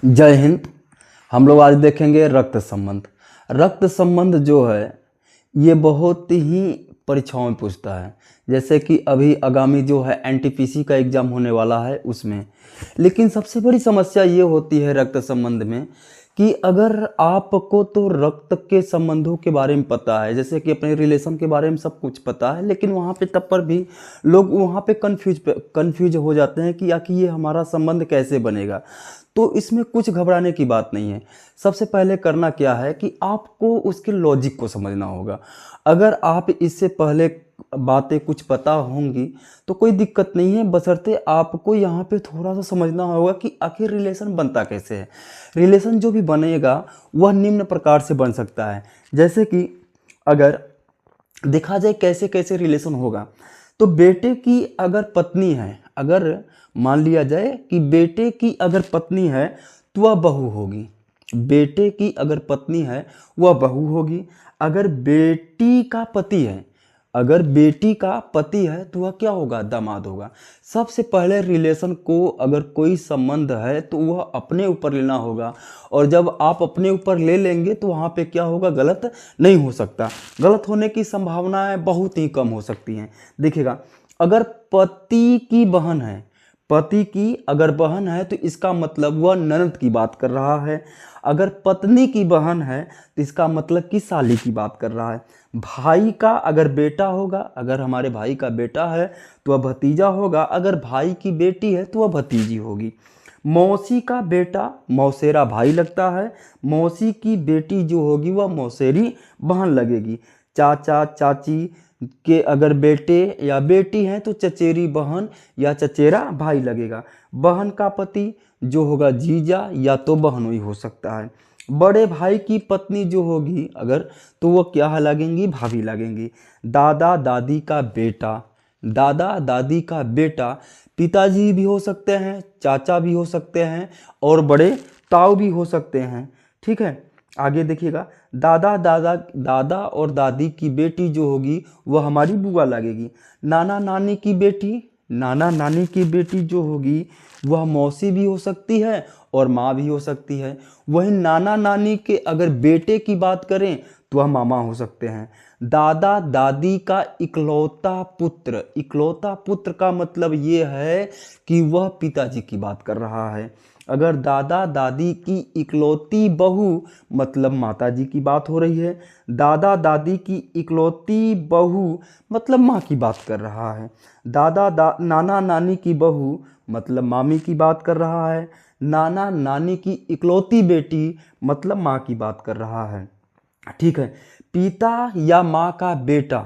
जय हिंद। हम लोग आज देखेंगे रक्त संबंध। रक्त संबंध जो है ये बहुत ही परीक्षाओं में पूछता है, जैसे कि अभी आगामी जो है एनटीपीसी का एग्ज़ाम होने वाला है उसमें। लेकिन सबसे बड़ी समस्या ये होती है रक्त संबंध में कि अगर आपको तो रक्त के संबंधों के बारे में पता है, जैसे कि अपने रिलेशन के बारे में सब कुछ पता है, लेकिन वहाँ पे तब पर भी लोग वहाँ पे कंफ्यूज हो जाते हैं कि आखिर ये हमारा संबंध कैसे बनेगा। तो इसमें कुछ घबराने की बात नहीं है। सबसे पहले करना क्या है कि आपको उसके लॉजिक को समझना होगा। अगर आप इससे पहले बातें कुछ पता होंगी तो कोई दिक्कत नहीं है, बशर्ते आपको यहाँ पे थोड़ा सा समझना होगा कि आखिर रिलेशन बनता कैसे है। रिलेशन जो भी बनेगा वह निम्न प्रकार से बन सकता है, जैसे कि अगर देखा जाए कैसे कैसे रिलेशन होगा, तो बेटे की अगर पत्नी है, अगर मान लिया जाए कि बेटे की अगर पत्नी है तो वह बहू होगी। बेटे की अगर पत्नी है वह बहू होगी। अगर बेटी का पति है, अगर बेटी का पति है तो वह क्या होगा? दामाद होगा। सबसे पहले रिलेशन को अगर कोई संबंध है तो वह अपने ऊपर लेना होगा, और जब आप अपने ऊपर ले लेंगे तो वहाँ पे क्या होगा? गलत नहीं हो सकता। गलत होने की संभावनाएं बहुत ही कम हो सकती हैं। देखिएगा, अगर पति की बहन है, पति की अगर बहन है तो इसका मतलब वह ननद की बात कर रहा है। अगर पत्नी की बहन है तो इसका मतलब कि साली की बात कर रहा है। भाई का अगर बेटा होगा, अगर हमारे भाई का बेटा है तो वह भतीजा होगा। अगर भाई की बेटी है तो वह भतीजी होगी। मौसी का बेटा मौसेरा भाई लगता है। मौसी की बेटी जो होगी वह मौसेरी बहन लगेगी। चाचा चाची के अगर बेटे या बेटी हैं तो चचेरी बहन या चचेरा भाई लगेगा। बहन का पति जो होगा जीजा या तो बहनोई हो सकता है। बड़े भाई की पत्नी जो होगी अगर, तो वो क्या लगेंगी? भाभी लगेंगी। दादा दादी का बेटा, दादा दादी का बेटा पिताजी भी हो सकते हैं, चाचा भी हो सकते हैं, और बड़े ताऊ भी हो सकते हैं। ठीक है, आगे देखिएगा, दादा और दादी की बेटी जो होगी वह हमारी बुआ लगेगी। नाना नानी की बेटी, नाना नानी की बेटी जो होगी वह मौसी भी हो सकती है और माँ भी हो सकती है। वहीं नाना नानी के अगर बेटे की बात करें तो वह मामा हो सकते हैं। दादा दादी का इकलौता पुत्र, इकलौता पुत्र का मतलब ये है कि वह पिताजी की बात कर रहा है। अगर दादा दादी की इकलौती बहू मतलब माता जी की बात हो रही है। दादा दादी की इकलौती बहू मतलब माँ की बात कर रहा है। नाना नानी की बहू मतलब मामी की बात कर रहा है। नाना नानी की इकलौती बेटी मतलब माँ की बात कर रहा है। ठीक है, पिता या माँ का बेटा,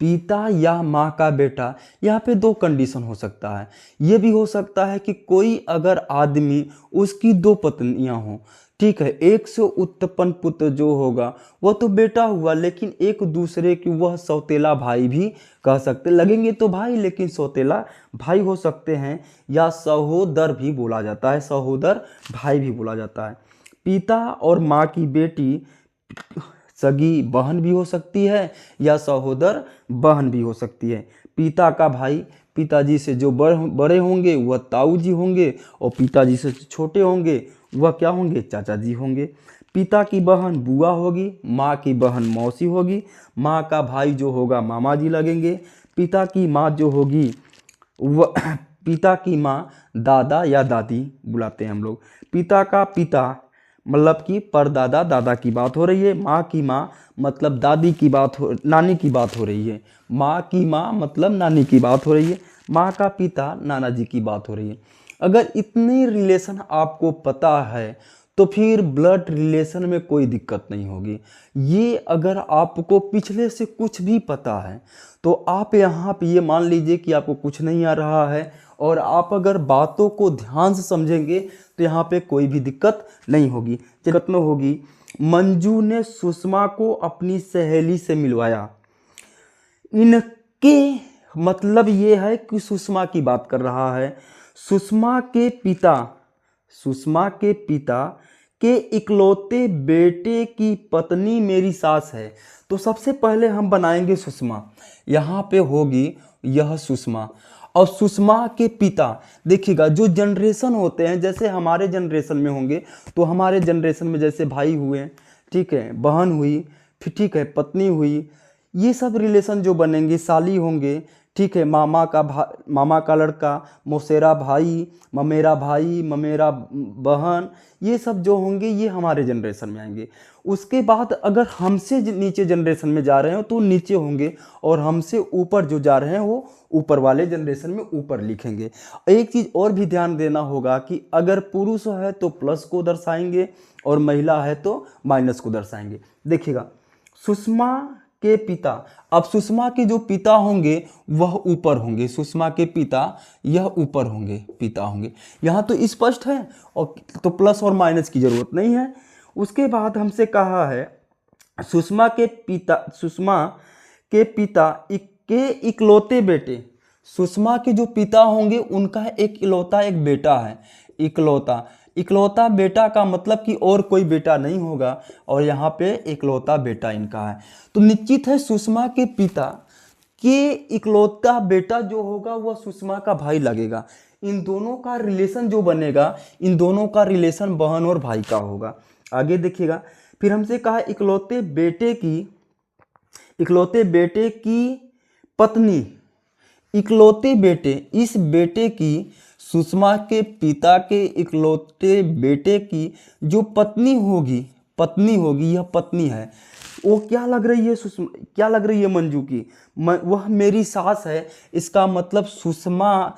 पिता या माँ का बेटा, यहाँ पे दो कंडीशन हो सकता है। ये भी हो सकता है कि कोई अगर आदमी उसकी दो पत्नियां हों। ठीक है, एक से उत्पन्न पुत्र जो होगा वह तो बेटा हुआ, लेकिन एक दूसरे की वह सौतेला भाई भी कह सकते, लगेंगे तो भाई लेकिन सौतेला भाई हो सकते हैं, या सहोदर भी बोला जाता है, सहोदर भाई भी बोला जाता है। पिता और माँ की बेटी सगी बहन भी हो सकती है या सहोदर बहन भी हो सकती है। पिता का भाई पिताजी से जो बड़े होंगे वह ताऊ जी होंगे, और पिताजी से छोटे होंगे वह क्या होंगे? चाचा जी होंगे। पिता की बहन बुआ होगी, माँ की बहन मौसी होगी। माँ का भाई जो होगा मामा जी लगेंगे। पिता की माँ जो होगी वह पिता की माँ दादा या दादी बुलाते हैं हम लोग। पिता का पिता मतलब कि परदादा दादा की बात हो रही है। माँ की माँ मतलब दादी की बात हो, नानी की बात हो रही है। माँ की माँ मतलब नानी की बात हो रही है। माँ का पिता नाना जी की बात हो रही है। अगर इतने रिलेशन आपको पता है तो फिर ब्लड रिलेशन में कोई दिक्कत नहीं होगी। ये अगर आपको पिछले से कुछ भी पता है तो आप यहाँ पे ये मान लीजिए कि आपको कुछ नहीं आ रहा है, और आप अगर बातों को ध्यान से समझेंगे तो यहाँ पे कोई भी दिक्कत नहीं होगी। दिक्कत न होगी। मंजू ने सुषमा को अपनी सहेली से मिलवाया। इनके मतलब ये है कि सुषमा की बात कर रहा है। सुषमा के पिता, सुषमा के पिता के इकलौते बेटे की पत्नी मेरी सास है। तो सबसे पहले हम बनाएंगे सुषमा, यहाँ पे होगी यह सुषमा। और सुषमा के पिता, देखिएगा जो जनरेशन होते हैं, जैसे हमारे जनरेशन में होंगे तो हमारे जनरेशन में जैसे भाई हुए, ठीक है, बहन हुई, फिर ठीक है पत्नी हुई, ये सब रिलेशन जो बनेंगे, साली होंगे, ठीक है, मामा का लड़का, मौसेरा भाई, ममेरा भाई, ममेरा बहन, ये सब जो होंगे ये हमारे जनरेशन में आएंगे। उसके बाद अगर हमसे नीचे जनरेशन में जा रहे हो तो नीचे होंगे, और हमसे ऊपर जो जा रहे हैं वो ऊपर वाले जनरेशन में ऊपर लिखेंगे। एक चीज़ और भी ध्यान देना होगा कि अगर पुरुष है तो प्लस को दर्शाएंगे और महिला है तो माइनस को दर्शाएंगे। देखिएगा सुषमा के पिता, अब सुषमा के जो पिता होंगे वह ऊपर होंगे, सुषमा के पिता यह ऊपर होंगे, पिता होंगे, यहाँ तो स्पष्ट है, और तो प्लस और माइनस की जरूरत नहीं है। उसके बाद हमसे कहा है सुषमा के पिता के इकलौते बेटे, सुषमा के जो पिता होंगे उनका एक बेटा है, इकलौता बेटा का मतलब कि और कोई बेटा नहीं होगा, और यहाँ पे इकलौता बेटा इनका है। तो निश्चित है सुषमा के पिता के इकलौता बेटा जो होगा वह सुषमा का भाई लगेगा। इन दोनों का रिलेशन जो बनेगा, इन दोनों का रिलेशन बहन और भाई का होगा। आगे देखिएगा, फिर हमसे कहा इकलौते बेटे की पत्नी, इकलौते बेटे, इस बेटे की, सुषमा के पिता के इकलौते बेटे की जो पत्नी होगी, यह पत्नी है, वो क्या लग रही है, क्या लग रही है मंजू की, वह मेरी सास है। इसका मतलब सुषमा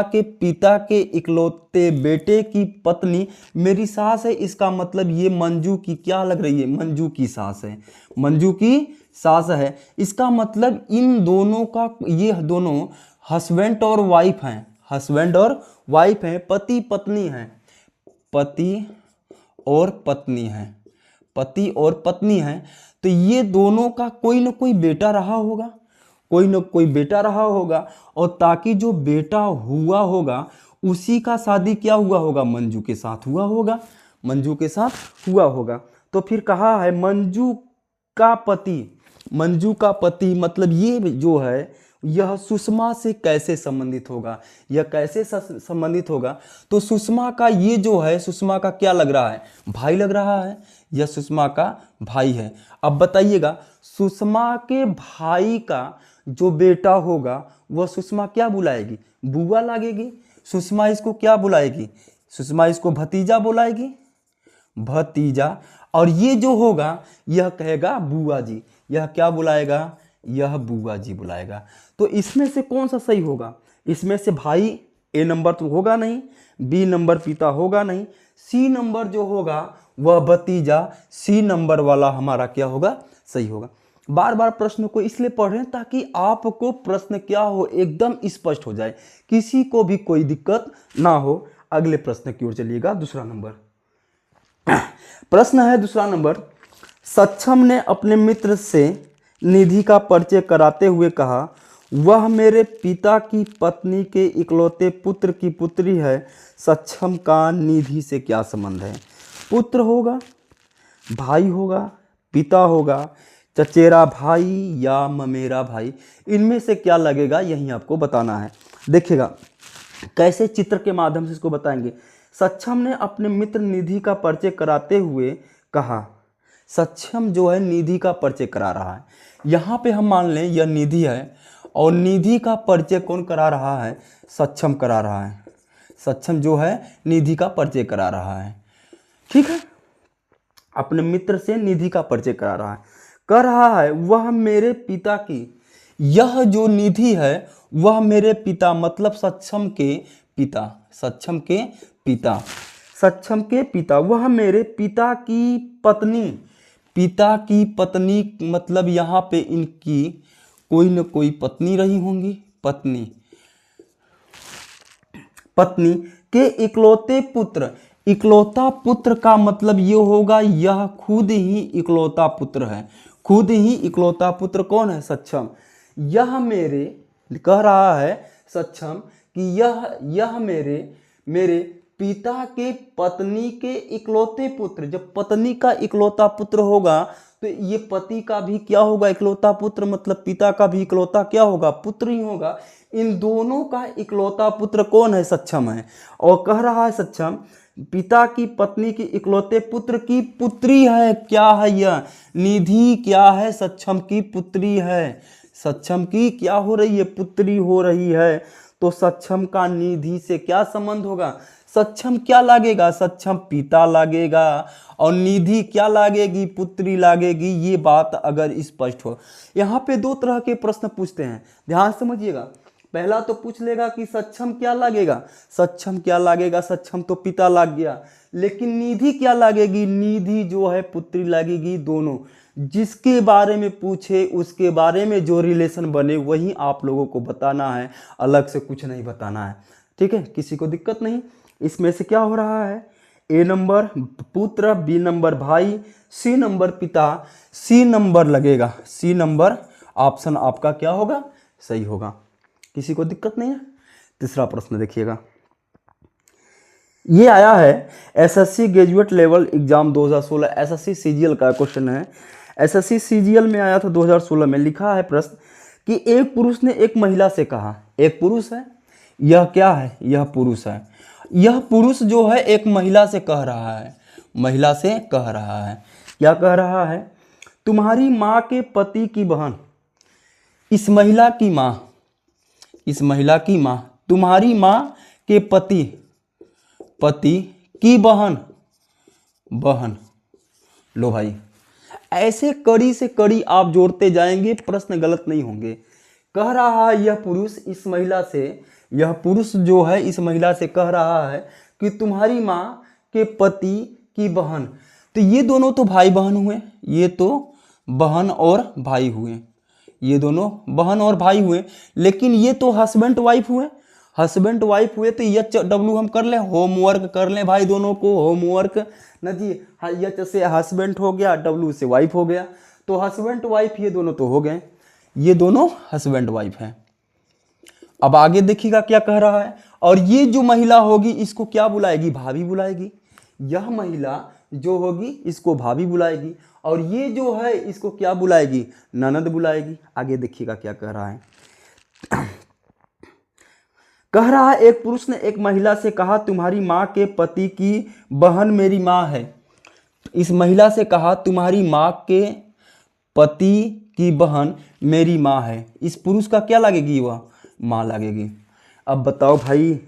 के पिता के इकलौते बेटे की पत्नी मेरी सास है। इसका मतलब ये मंजू की क्या लग रही है, मंजू की सास है, मंजू की सास है। इसका मतलब इन दोनों का, ये दोनों हस्बैंड और वाइफ हैं, पति और पत्नी हैं। तो ये दोनों का कोई ना कोई बेटा रहा होगा, और ताकि जो बेटा हुआ होगा उसी का शादी क्या हुआ होगा, मंजू के साथ हुआ होगा। तो फिर कहा है मंजू का पति मतलब ये जो है यह सुषमा से कैसे संबंधित होगा, तो सुषमा का ये जो है, सुषमा का क्या लग रहा है, भाई लग रहा है, यह सुषमा का भाई है। अब बताइएगा सुषमा के भाई का जो बेटा होगा वह सुषमा क्या बुलाएगी, बुआ लगेगी। सुषमा इसको क्या बुलाएगी, सुषमा इसको भतीजा बुलाएगी, भतीजा, और ये जो होगा यह कहेगा बुआ जी, यह क्या बुलाएगा, यह बुआ जी बुलाएगा। तो इसमें से कौन सा सही होगा, इसमें से भाई ए नंबर तो होगा नहीं, बी नंबर पिता होगा नहीं, सी नंबर जो होगा वह भतीजा, सी नंबर वाला हमारा क्या होगा, सही होगा। बार बार प्रश्न को इसलिए पढ़ रहे हैं ताकि आपको प्रश्न क्या हो, एकदम स्पष्ट हो जाए, किसी को भी कोई दिक्कत ना हो। अगले प्रश्न की ओर चलिएगा। दूसरा नंबर प्रश्न है, दूसरा नंबर, सक्षम ने अपने मित्र से निधि का परिचय कराते हुए कहा, वह मेरे पिता की पत्नी के इकलौते पुत्र की पुत्री है। सक्षम का निधि से क्या संबंध है? पुत्र होगा, भाई होगा, पिता होगा, चचेरा भाई या ममेरा भाई, इनमें से क्या लगेगा, यही आपको बताना है। देखिएगा कैसे चित्र के माध्यम से इसको बताएंगे। सक्षम ने अपने मित्र निधि का परिचय कराते हुए कहा, सक्षम जो है निधि का परिचय करा रहा है। यहाँ पे हम मान लें यह निधि है और निधि का परिचय कौन करा रहा है, सक्षम करा रहा है। सक्षम जो है निधि का परिचय करा रहा है, ठीक है, अपने मित्र से निधि का परिचय करा रहा है, कर रहा है। वह मेरे पिता की, यह जो निधि है वह मेरे पिता मतलब सक्षम के पिता, सक्षम के पिता, सक्षम के पिता, वह मेरे पिता की पत्नी, पिता की पत्नी मतलब यहाँ पे इनकी कोई न कोई पत्नी रही होंगी, पत्नी, पत्नी के इकलौते पुत्र। इकलौता पुत्र का मतलब ये होगा यह खुद ही इकलौता पुत्र है, खुद ही इकलौता पुत्र कौन है, सक्षम। यह मेरे, कह रहा है सक्षम कि यह मेरे पिता के पत्नी के इकलौते पुत्र, जब पत्नी का इकलौता पुत्र होगा तो ये पति का भी क्या होगा, इकलौता पुत्र, मतलब पिता का भी इकलौता क्या होगा, पुत्र ही होगा। इन दोनों का इकलौता पुत्र कौन है, सक्षम है। और कह रहा है सक्षम पिता की पत्नी की इकलौते पुत्र की पुत्री है। क्या है यह, निधि क्या है, सक्षम की पुत्री है। सक्षम की क्या हो रही है, पुत्री हो रही है। तो सक्षम का निधि से क्या संबंध होगा, सक्षम क्या लागेगा, सक्षम पिता लागेगा और निधि क्या लागेगी, पुत्री लागेगी। ये बात अगर स्पष्ट हो। यहाँ पे दो तरह के प्रश्न पूछते हैं, ध्यान समझिएगा। पहला तो पूछ लेगा कि सक्षम क्या लागेगा, सक्षम क्या लागेगा, सक्षम तो पिता लाग गया, लेकिन निधि क्या लागेगी, निधि जो है पुत्री लगेगी। दोनों जिसके बारे में पूछे उसके बारे में जो रिलेशन बने वही आप लोगों को बताना है, अलग से कुछ नहीं बताना है। ठीक है, किसी को दिक्कत नहीं। इसमें से क्या हो रहा है, ए नंबर पुत्र, बी नंबर भाई, सी नंबर पिता, सी नंबर लगेगा, सी नंबर ऑप्शन आपका क्या होगा, सही होगा। किसी को दिक्कत नहीं है। तीसरा प्रश्न देखिएगा, ये आया है SSC graduate level exam 2016, SSC CGL का क्वेश्चन है। एसएससी सीजीएल में आया था 2016 में। लिखा है प्रश्न कि एक पुरुष ने एक महिला से कहा, एक पुरुष है, यह क्या है, यह पुरुष है। यह पुरुष जो है एक महिला से कह रहा है, महिला से कह रहा है, क्या कह रहा है, तुम्हारी माँ के पति की बहन, इस महिला की माँ, इस महिला की माँ, तुम्हारी माँ के पति, पति की बहन, बहन। लो भाई, ऐसे कड़ी से कड़ी आप जोड़ते जाएंगे, प्रश्न गलत नहीं होंगे। कह रहा है यह पुरुष इस महिला से, यह पुरुष जो है इस महिला से कह रहा है कि तुम्हारी माँ के पति की बहन। तो ये दोनों तो भाई बहन हुए, ये तो बहन और भाई हुए, ये दोनों बहन और भाई हुए, लेकिन ये तो हस्बैंड वाइफ हुए, हस्बैंड वाइफ हुए। तो एच डब्ल्यू हम कर लें, होमवर्क कर लें भाई, दोनों को होमवर्क न जी। एच से हस्बैंड हो गया, डब्ल्यू से वाइफ हो गया, तो हस्बैंड वाइफ ये दोनों तो हो गए, ये दोनों हस्बैंड वाइफ हैं। अब आगे देखिएगा क्या कह रहा है, और ये जो महिला होगी इसको क्या बुलाएगी, भाभी बुलाएगी। यह महिला जो होगी इसको भाभी बुलाएगी, और ये जो है इसको क्या बुलाएगी, ननद बुलाएगी। आगे देखिएगा क्या कह रहा है। कह रहा है एक पुरुष ने एक महिला से कहा तुम्हारी माँ के पति की बहन मेरी माँ है। इस महिला से कहा तुम्हारी माँ के पति की बहन मेरी माँ है। इस पुरुष का क्या लगेगी, वह माँ लगेगी। अब बताओ भाई,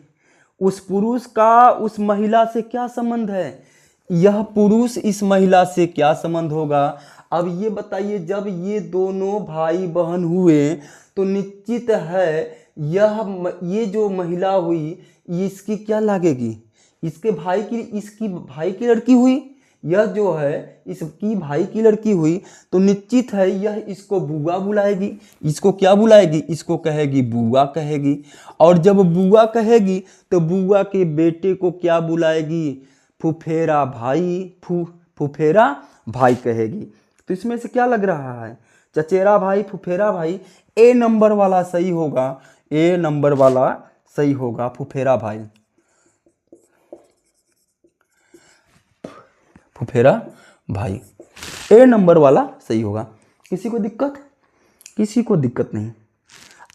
उस पुरुष का उस महिला से क्या संबंध है, यह पुरुष इस महिला से क्या संबंध होगा। अब ये बताइए, जब ये दोनों भाई बहन हुए तो निश्चित है ये जो महिला हुई इसकी क्या लगेगी, इसके भाई की, इसकी भाई की लड़की हुई, यह जो है इसकी भाई की लड़की हुई, तो निश्चित है यह इसको बुआ बुलाएगी। इसको क्या बुलाएगी, इसको कहेगी बुआ कहेगी। और जब बुआ कहेगी तो बुआ के बेटे को क्या बुलाएगी, फुफेरा भाई, फुफेरा भाई कहेगी। तो इसमें से क्या लग रहा है, चचेरा भाई, फुफेरा भाई। ए नंबर वाला सही होगा, ए नंबर वाला सही होगा, फुफेरा भाई, फुफेरा भाई, ए नंबर वाला सही होगा। किसी को दिक्कत, किसी को दिक्कत नहीं।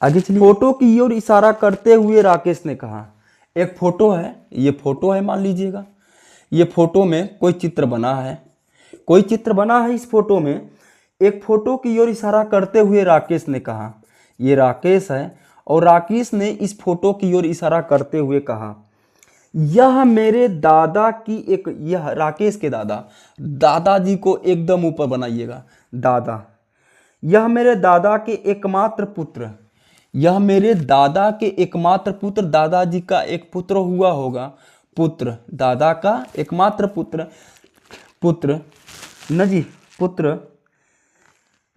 आगे चलिए। फोटो की ओर इशारा करते हुए राकेश ने कहा, एक फोटो है, ये फोटो है मान लीजिएगा, ये फोटो में कोई चित्र बना है, कोई चित्र बना है। इस फोटो में एक फोटो की ओर इशारा करते हुए राकेश ने कहा, ये राकेश है, और राकेश ने इस फोटो की ओर इशारा करते हुए कहा यह मेरे दादा की एक, यह राकेश के दादा, दादाजी को एकदम ऊपर बनाइएगा, दादा, यह मेरे दादा के एकमात्र पुत्र, यह मेरे दादा के एकमात्र पुत्र, दादाजी का एक पुत्र हुआ होगा, पुत्र, दादा का एकमात्र पुत्र, पुत्र न जी, पुत्र,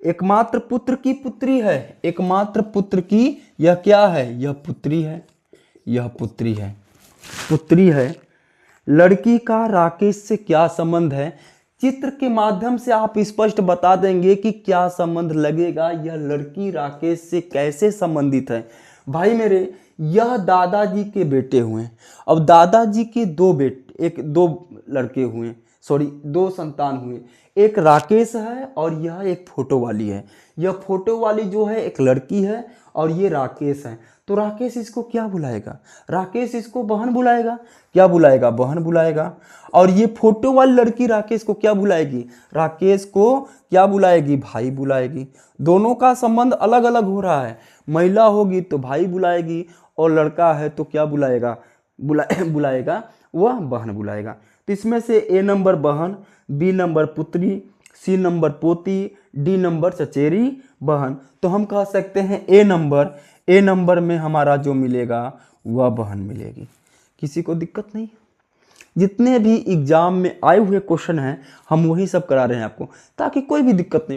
एकमात्र पुत्र की पुत्री है, एकमात्र पुत्र की यह क्या है, यह पुत्री है, यह पुत्री है, पुत्री है। लड़की का राकेश से क्या संबंध है, चित्र के माध्यम से आप स्पष्ट बता देंगे कि क्या संबंध लगेगा, यह लड़की राकेश से कैसे संबंधित है। भाई मेरे, यह दादाजी के बेटे हुए। अब दादाजी के दो लड़के हुए, सॉरी दो संतान हुए, एक राकेश है और यह एक फोटो वाली है। यह फोटो वाली जो है एक लड़की है और ये राकेश है। तो राकेश इसको क्या बुलाएगा? राकेश इसको बहन बुलाएगा। क्या बुलाएगा? बहन बुलाएगा। और ये फोटो वाली लड़की राकेश को क्या बुलाएगी? राकेश को क्या बुलाएगी? भाई बुलाएगी। दोनों का संबंध अलग अलग हो रहा है। महिला होगी तो भाई बुलाएगी और लड़का है तो क्या बुलाएगा? बुलाएगा वह बहन बुलाएगा। तो इसमें से ए नंबर बहन, बी नंबर पुत्री, सी नंबर पोती, डी नंबर चचेरी बहन। तो हम कह सकते हैं ए नंबर में हमारा जो मिलेगा वह बहन मिलेगी। किसी को दिक्कत नहीं? जितने भी एग्जाम में आए हुए क्वेश्चन हैं हम वही सब करा रहे हैं आपको, ताकि कोई भी दिक्कत नहीं।